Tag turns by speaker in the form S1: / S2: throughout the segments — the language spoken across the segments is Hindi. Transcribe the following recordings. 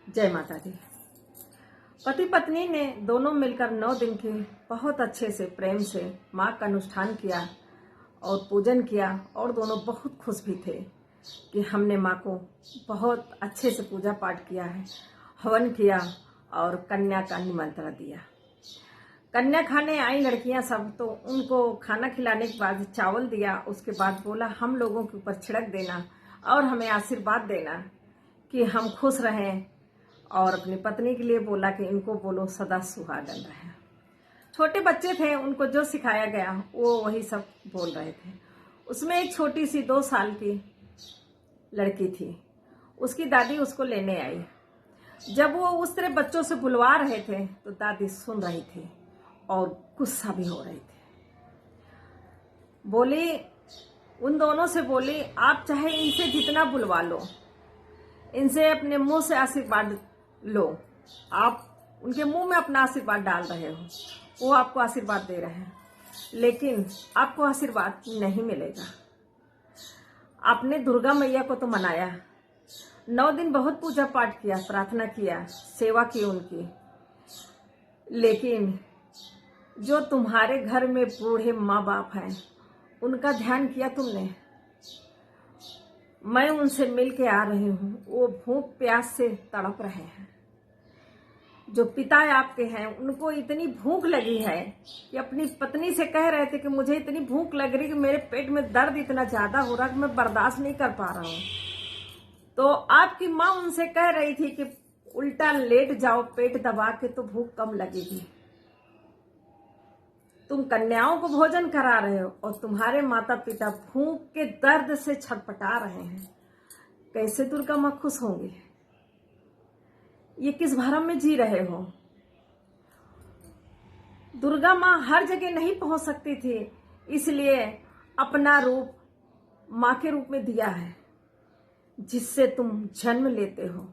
S1: जय माता दी। पति पत्नी ने दोनों मिलकर 9 दिन की बहुत अच्छे से प्रेम से माँ का अनुष्ठान किया और पूजन किया और दोनों बहुत खुश भी थे कि हमने माँ को बहुत अच्छे से पूजा पाठ किया है, हवन किया और कन्या का निमंत्रण दिया। कन्या खाने आई लड़कियां सब, तो उनको खाना खिलाने के बाद चावल दिया। उसके बाद बोला हम लोगों के ऊपर छिड़क देना और हमें आशीर्वाद देना कि हम खुश रहें, और अपनी पत्नी के लिए बोला कि इनको बोलो सदा सुहागन रहें। छोटे बच्चे थे, उनको जो सिखाया गया वो वही सब बोल रहे थे। उसमें एक छोटी सी 2 साल की लड़की थी। उसकी दादी उसको लेने आई। जब वो उस तरह बच्चों से बुलवा रहे थे तो दादी सुन रही थी और गुस्सा भी हो रही थी। बोली, उन दोनों से बोली, आप चाहे इनसे जितना बुलवा लो, इनसे अपने मुंह से आशीर्वाद लो, आप उनके मुंह में अपना आशीर्वाद डाल रहे हो, वो आपको आशीर्वाद दे रहे हैं, लेकिन आपको आशीर्वाद नहीं मिलेगा। आपने दुर्गा मैया को तो मनाया, 9 दिन बहुत पूजा पाठ किया, प्रार्थना किया, सेवा की उनकी, लेकिन जो तुम्हारे घर में बूढ़े माँ बाप हैं उनका ध्यान किया तुमने? मैं उनसे मिल के आ रही हूँ, वो भूख प्यास से तड़प रहे हैं। जो पिता आपके हैं उनको इतनी भूख लगी है कि अपनी पत्नी से कह रहे थे कि मुझे इतनी भूख लग रही कि मेरे पेट में दर्द इतना ज्यादा हो रहा कि मैं बर्दाश्त नहीं कर पा रहा हूँ। तो आपकी माँ उनसे कह रही थी कि उल्टा लेट जाओ पेट दबा के तो भूख कम लगेगी। तुम कन्याओं को भोजन करा रहे हो और तुम्हारे माता पिता भूख के दर्द से छटपटा रहे हैं। कैसे दुर्गा माँ खुश होंगी? ये किस भरम में जी रहे हो? दुर्गा माँ हर जगह नहीं पहुंच सकती थी, इसलिए अपना रूप माँ के रूप में दिया है, जिससे तुम जन्म लेते हो।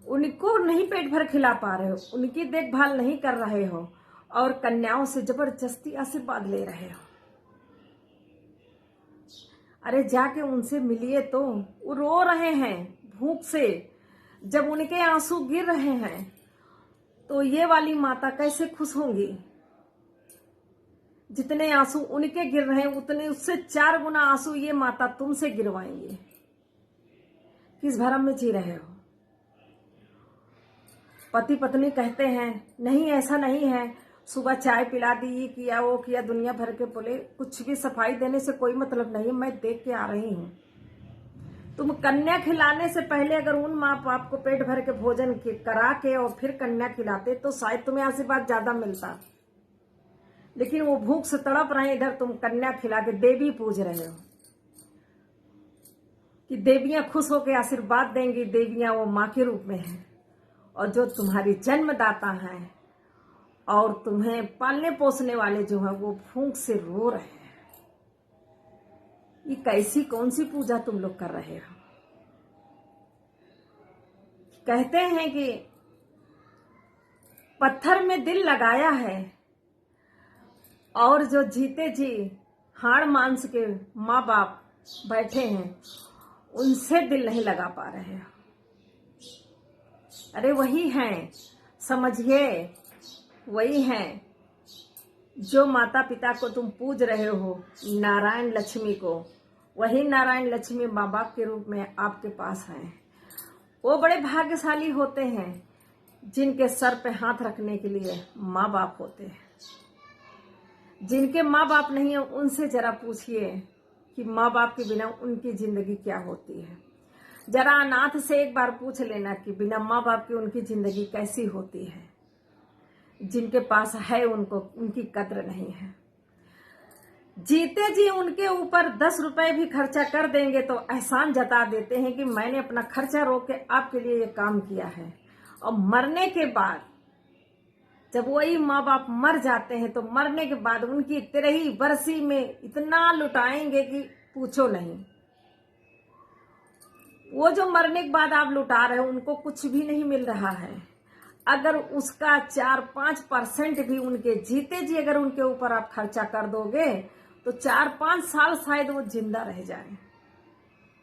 S1: उनको नहीं पेट भर खिला पा रहे हो, उनकी देखभाल नहीं कर रहे हो और कन्याओं से जबरदस्ती आशीर्वाद ले रहे हो। अरे जाके उनसे मिलिए तो, वो रो रहे हैं भूख से। जब उनके आंसू गिर रहे हैं तो ये वाली माता कैसे खुश होंगी? जितने आंसू उनके गिर रहे हैं उतने उससे 4 गुना आंसू ये माता तुमसे गिरवाएंगे। किस भरम में जी रहे हो? पति पत्नी कहते हैं नहीं ऐसा नहीं है, सुबह चाय पिला दी, ये किया वो किया, दुनिया भर के बोले। कुछ भी सफाई देने से कोई मतलब नहीं, मैं देख के आ रही हूं। तुम कन्या खिलाने से पहले अगर उन माँ बाप को पेट भर के भोजन करा के और फिर कन्या खिलाते तो शायद तुम्हें आशीर्वाद ज्यादा मिलता, लेकिन वो भूख से तड़प रहे हैं, इधर तुम कन्या खिला के देवी पूज रहे हो कि देवियां खुश होकर आशीर्वाद देंगी। देवियां वो माँ के रूप में है और जो तुम्हारी जन्मदाता है और तुम्हें पालने पोसने वाले जो है वो भूख से रो रहे हैं। ये कैसी कौन सी पूजा तुम लोग कर रहे हो? कहते हैं कि पत्थर में दिल लगाया है और जो जीते जी हाड़ मांस के माँ बाप बैठे हैं उनसे दिल नहीं लगा पा रहे हो। अरे वही हैं, समझिए, वही हैं जो माता पिता को तुम पूज रहे हो, नारायण लक्ष्मी को। वही नारायण लक्ष्मी माँ बाप के रूप में आपके पास हैं। वो बड़े भाग्यशाली होते हैं जिनके सर पे हाथ रखने के लिए माँ बाप होते हैं। जिनके माँ बाप नहीं है उनसे जरा पूछिए कि माँ बाप के बिना उनकी जिंदगी क्या होती है। जरा अनाथ से एक बार पूछ लेना कि बिना माँ बाप की उनकी जिंदगी कैसी होती है। जिनके पास है उनको उनकी कद्र नहीं है। जीते जी उनके ऊपर 10 रुपए भी खर्चा कर देंगे तो एहसान जता देते हैं कि मैंने अपना खर्चा रोक के आपके लिए ये काम किया है। और मरने के बाद जब वही माँ बाप मर जाते हैं तो मरने के बाद उनकी तिरही बरसी में इतना लुटाएंगे कि पूछो नहीं। वो जो मरने के बाद आप लुटा रहे हो उनको कुछ भी नहीं मिल रहा है। अगर उसका 4-5% भी उनके जीते जी अगर उनके ऊपर आप खर्चा कर दोगे तो 4-5 साल शायद वो जिंदा रह जाए,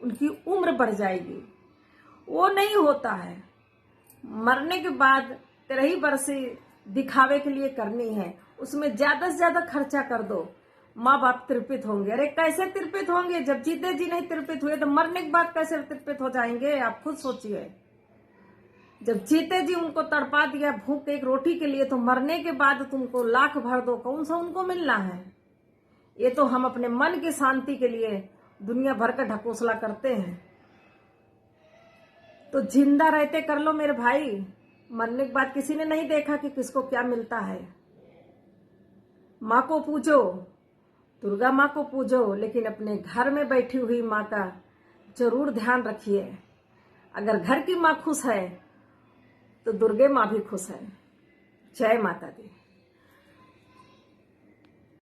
S1: उनकी उम्र बढ़ जाएगी। वो नहीं होता है। मरने के बाद 13 बरसी दिखावे के लिए करनी है, उसमें ज्यादा से ज्यादा खर्चा कर दो, माँ बाप तृप्त होंगे। अरे कैसे तृप्त होंगे? जब जीते जी नहीं तृप्त हुए तो मरने के बाद कैसे तृप्त हो जाएंगे? आप खुद सोचिए। जब जीते जी उनको तड़पा दिया भूख एक रोटी के लिए, तो मरने के बाद तुमको लाख भर दो, कौन सा उनको मिलना है? ये तो हम अपने मन की शांति के लिए दुनिया भर का ढकोसला करते हैं। तो जिंदा रहते कर लो मेरे भाई। मरने के बाद किसी ने नहीं देखा कि किसको क्या मिलता है। माँ को पूजो, दुर्गा माँ को पूजो, लेकिन अपने घर में बैठी हुई माँ का जरूर ध्यान रखिए। अगर घर की माँ खुश है तो दुर्गे माँ भी खुश है। जय माता दी।